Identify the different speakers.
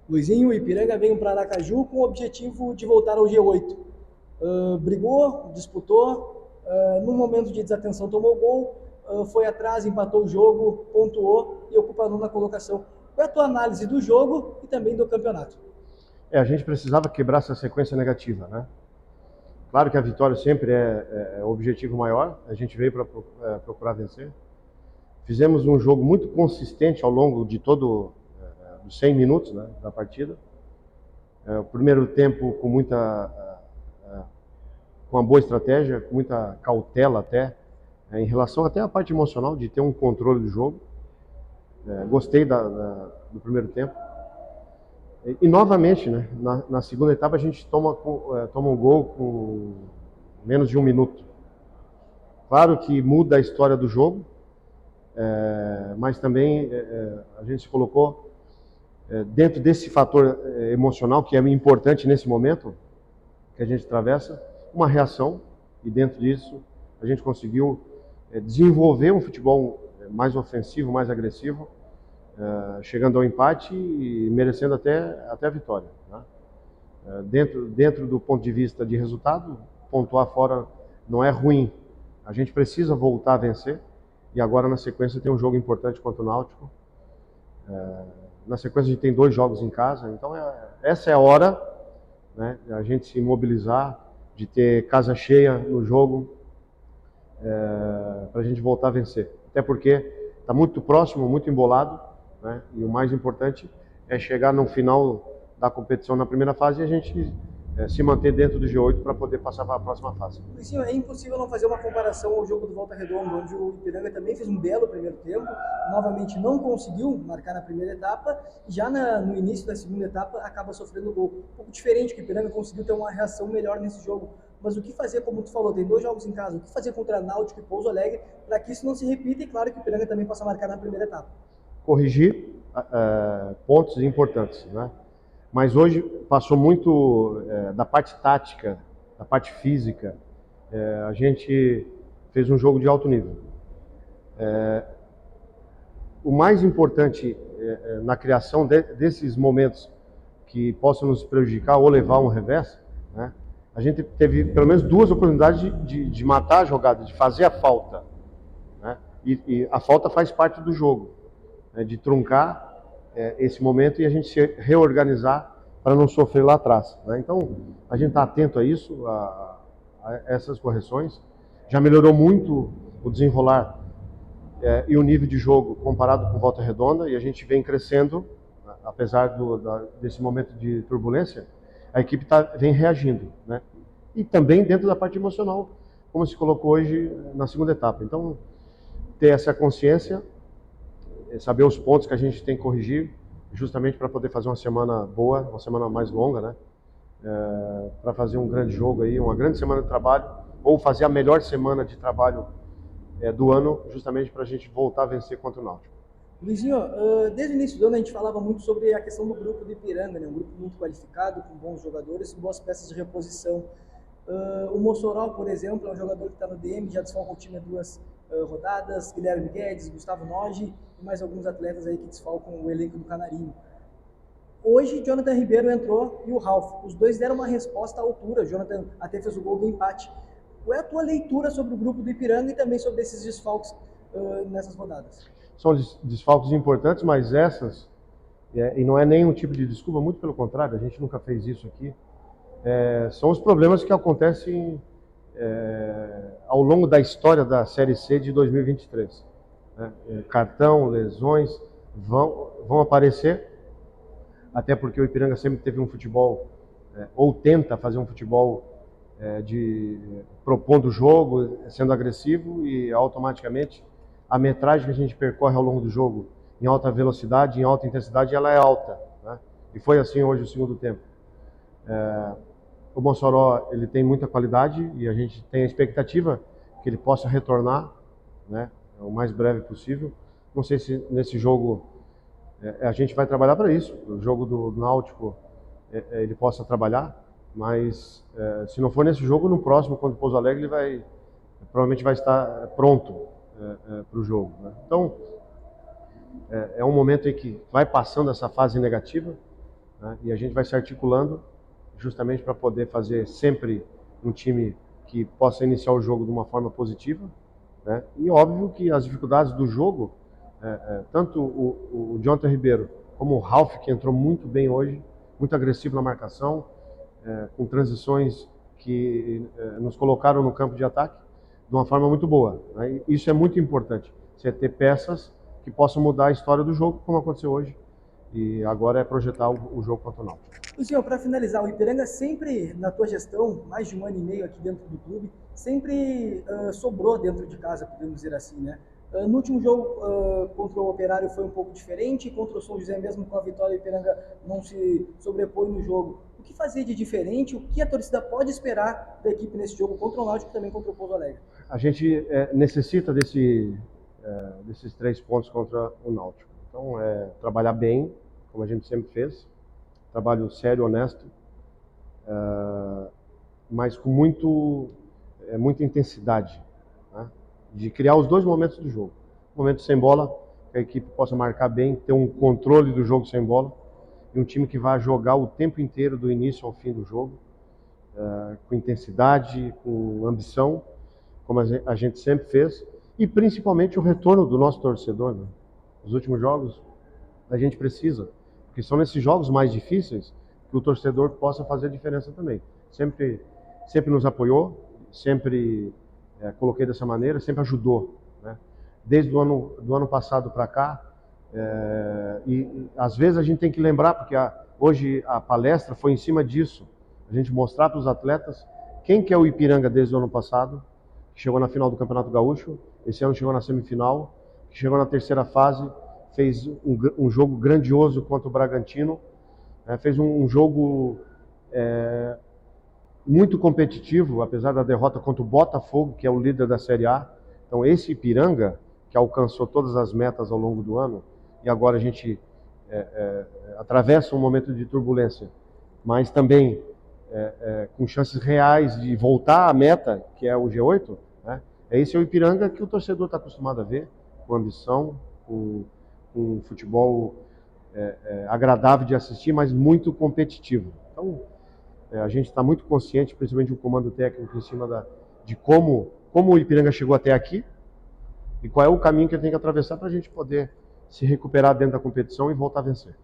Speaker 1: Luizinho, o Ipiranga veio para Aracaju com o objetivo de voltar ao G8. Brigou, disputou, num momento de desatenção tomou gol, foi atrás, empatou o jogo, pontuou e ocupa a nona colocação. Qual é a tua análise do jogo e também do campeonato?
Speaker 2: A gente precisava quebrar essa sequência negativa, né? Claro que a vitória sempre é o objetivo maior, a gente veio para procurar vencer. Fizemos um jogo muito consistente ao longo de todo os 100 minutos, né, da partida. O primeiro tempo com uma boa estratégia, com muita cautela até, em relação até à parte emocional de ter um controle do jogo. Gostei do primeiro tempo. E novamente, né, na segunda etapa a gente toma um gol com menos de um minuto. Claro que muda a história do jogo, mas também a gente se colocou dentro desse fator emocional que é importante nesse momento que a gente atravessa, uma reação, e dentro disso a gente conseguiu desenvolver um futebol mais ofensivo, mais agressivo, chegando ao empate e merecendo até a vitória, né? Dentro do ponto de vista de resultado, pontuar fora não é ruim. A gente precisa voltar a vencer e agora na sequência tem um jogo importante contra o Náutico. Na sequência a gente tem 2 jogos em casa, então essa é a hora, né, a gente se mobilizar, de ter casa cheia no jogo, para a gente voltar a vencer. Até porque está muito próximo, muito embolado, né, e o mais importante é chegar no final da competição na primeira fase e a gente se manter dentro do G8 para poder passar para a próxima fase.
Speaker 1: Luizinho, é impossível não fazer uma comparação ao jogo do Volta Redonda, onde o Ipiranga também fez um belo primeiro tempo, novamente não conseguiu marcar na primeira etapa, e já no início da segunda etapa acaba sofrendo gol. Um pouco diferente, que o Ipiranga conseguiu ter uma reação melhor nesse jogo. Mas o que fazer, como tu falou, tem 2 jogos em casa, o que fazer contra Náutico e Pouso Alegre para que isso não se repita e claro que o Ipiranga também possa marcar na primeira etapa?
Speaker 2: Corrigir pontos importantes, né? Mas hoje passou muito da parte tática, da parte física. A gente fez um jogo de alto nível. O mais importante na criação desses momentos que possam nos prejudicar ou levar a um revés, né? A gente teve pelo menos 2 oportunidades de matar a jogada, de fazer a falta, né? E a falta faz parte do jogo, né? De truncar esse momento e a gente se reorganizar para não sofrer lá atrás, né? Então, a gente está atento a isso, a essas correções. Já melhorou muito o desenrolar e o nível de jogo comparado com Volta Redonda, e a gente vem crescendo, apesar desse momento de turbulência, a equipe vem reagindo, né? E também dentro da parte emocional, como se colocou hoje na segunda etapa. Então, ter essa consciência, saber os pontos que a gente tem que corrigir, justamente para poder fazer uma semana boa, uma semana mais longa, né? Para fazer um grande jogo aí, uma grande semana de trabalho, ou fazer a melhor semana de trabalho do ano, justamente para a gente voltar a vencer contra o Náutico.
Speaker 1: Luizinho, desde o início do ano a gente falava muito sobre a questão do grupo do Ipiranga, né? Um grupo muito qualificado, com bons jogadores e boas peças de reposição. O Mossoró, por exemplo, é um jogador que está no DM, já desfalca o time há 2 rodadas, Guilherme Guedes, Gustavo Nogi e mais alguns atletas aí que desfalcam o elenco do Canarinho. Hoje, Jonathan Ribeiro entrou e o Ralf. Os dois deram uma resposta à altura. O Jonathan até fez o gol do empate. Qual é a tua leitura sobre o grupo do Ipiranga e também sobre esses desfalques nessas rodadas?
Speaker 2: São desfalques importantes, mas e não é nenhum tipo de desculpa, muito pelo contrário, a gente nunca fez isso aqui. São os problemas que acontecem ao longo da história da Série C de 2023. Né? Cartão, lesões vão aparecer, até porque o Ipiranga sempre teve um futebol, ou tenta fazer um futebol propondo o jogo, sendo agressivo, e automaticamente a metragem que a gente percorre ao longo do jogo em alta velocidade, em alta intensidade, ela é alta, né? E foi assim hoje o segundo tempo. O Mossoró, ele tem muita qualidade e a gente tem a expectativa que ele possa retornar, né, o mais breve possível. Não sei se nesse jogo a gente vai trabalhar para isso. O jogo do Náutico ele possa trabalhar, mas se não for nesse jogo, no próximo, contra o Pouso Alegre, ele provavelmente vai estar pronto para o jogo, né? Então, é um momento em que vai passando essa fase negativa, né? E a gente vai se articulando justamente para poder fazer sempre um time que possa iniciar o jogo de uma forma positiva, né? E óbvio que as dificuldades do jogo, tanto o Jonathan Ribeiro como o Ralf, que entrou muito bem hoje, muito agressivo na marcação, com transições que nos colocaram no campo de ataque de uma forma muito boa, né? Isso é muito importante, você ter peças que possam mudar a história do jogo, como aconteceu hoje, e agora é projetar o jogo contra o Náutico.
Speaker 1: E, senhor, para finalizar, o Ipiranga sempre, na tua gestão, mais de 1 ano e meio aqui dentro do clube, sempre sobrou dentro de casa, podemos dizer assim, né? No último jogo contra o Operário foi um pouco diferente, contra o São José, mesmo com a vitória, o Ipiranga não se sobrepõe no jogo. O que fazer de diferente? O que a torcida pode esperar da equipe nesse jogo contra o Náutico e também contra o Pouso Alegre?
Speaker 2: A gente necessita desses 3 pontos contra o Náutico. Então, trabalhar bem, como a gente sempre fez, trabalho sério, honesto, mas com muita intensidade, né? De criar os 2 momentos do jogo. Momento sem bola, que a equipe possa marcar bem, ter um controle do jogo sem bola, e um time que vai jogar o tempo inteiro, do início ao fim do jogo, com intensidade, com ambição, como a gente sempre fez, e principalmente o retorno do nosso torcedor, né? Os últimos jogos a gente precisa, porque são nesses jogos mais difíceis que o torcedor possa fazer a diferença também. Sempre nos apoiou, sempre coloquei dessa maneira, sempre ajudou, né? Desde do ano passado para cá, e às vezes a gente tem que lembrar, porque hoje a palestra foi em cima disso, a gente mostrar para os atletas quem que é o Ipiranga desde o ano passado, que chegou na final do Campeonato Gaúcho, esse ano chegou na semifinal, que chegou na terceira fase, fez um jogo grandioso contra o Bragantino, fez um jogo muito competitivo, apesar da derrota contra o Botafogo, que é o líder da Série A. Então esse Ipiranga, que alcançou todas as metas ao longo do ano, e agora a gente atravessa um momento de turbulência, mas também com chances reais de voltar à meta, que é o G8, né? Esse é o Ipiranga que o torcedor está acostumado a ver, com ambição, com um futebol agradável de assistir, mas muito competitivo. Então, a gente está muito consciente, principalmente o comando técnico, em cima de como o Ipiranga chegou até aqui e qual é o caminho que ele tem que atravessar para a gente poder se recuperar dentro da competição e voltar a vencer.